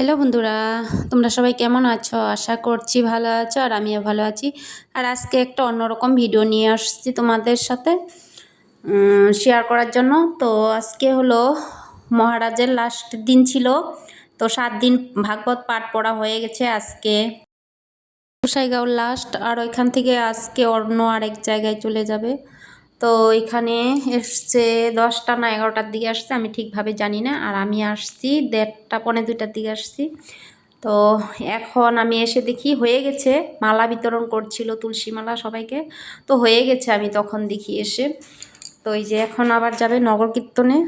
Hello বন্ধুরা, তোমরা সবাই কেমন আছো? আশা করছি ভালো আছো আর আমিও ভালো আছি। আর আজকে একটা অন্যরকম ভিডিও নিয়ে আসছি তোমাদের সাথে শেয়ার করার জন্য। তো আজকে হলো মহারাজের লাস্ট দিন ছিল। তো 7 দিন ভাগবত পাঠ পড়া হয়ে গেছে আজকে। গোসাইগাঁও লাস্ট, আর ওইখান থেকে আজকে অন্য আরেক জায়গায় চলে যাবে। তো এখানে এসছে 10টা না 11টার দিকে আসছে, আমি ঠিকভাবে জানি না। আর আমি আসছি 1:30 পৌনে 2টার দিকে আসছি। তো এখন আমি এসে দেখি হয়ে গেছে, মালা বিতরণ করছিল তুলসী মালা সবাইকে। তো হয়ে গেছে আমি তখন দেখি এসে। তো এই যে এখন আবার যাবে নগর কীর্তনে।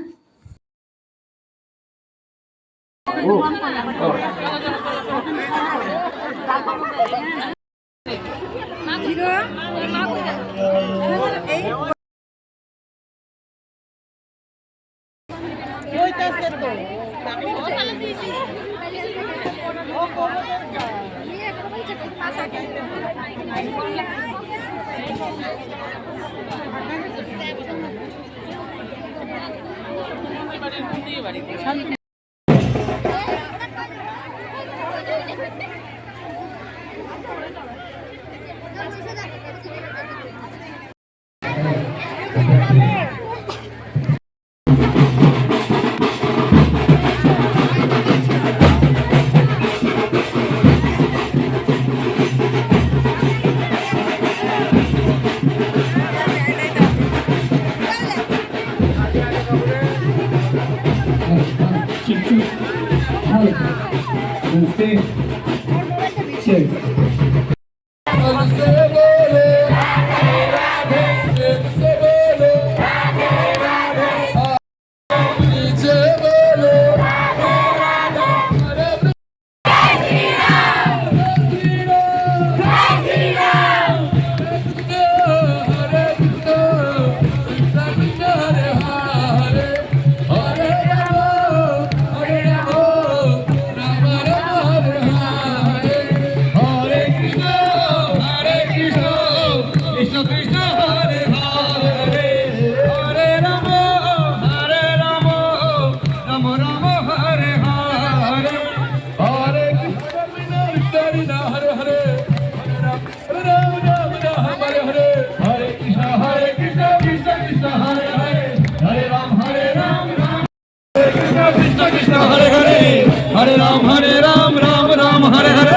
हरे राम राम राम हरे हरे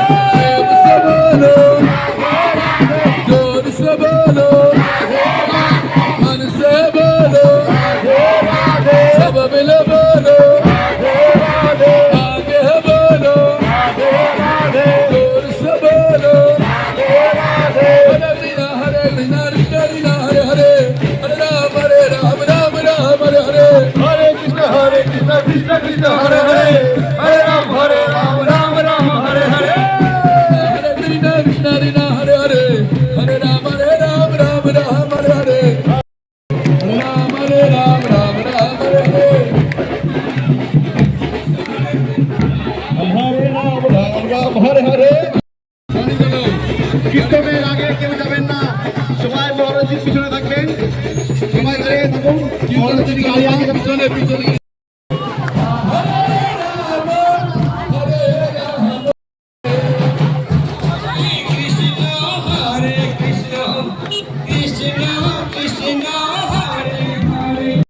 जोर से बोलो मन से बोलो सब मिल बोलो आगे बोलो जोर से बोलो हरे रीना रीना हरे हरे हरे राम राम राम हरे हरे हरे कृष्ण कृष्ण कृष्ण हरे हरे हरे राम राम राम हरे हरे हरे कृष्ण हरे हरे हरे राम राम राम हरे हरे राम राम हरे हरे हरे राम हरे हरे। কীর্তনের আগে কেউ যাবেন না, সবাই মহারাজের পিছনে থাকবেন, সবাই দাঁড়িয়ে থাকুন। মহারাজের গাড়ি আগে পিছনে পিছনে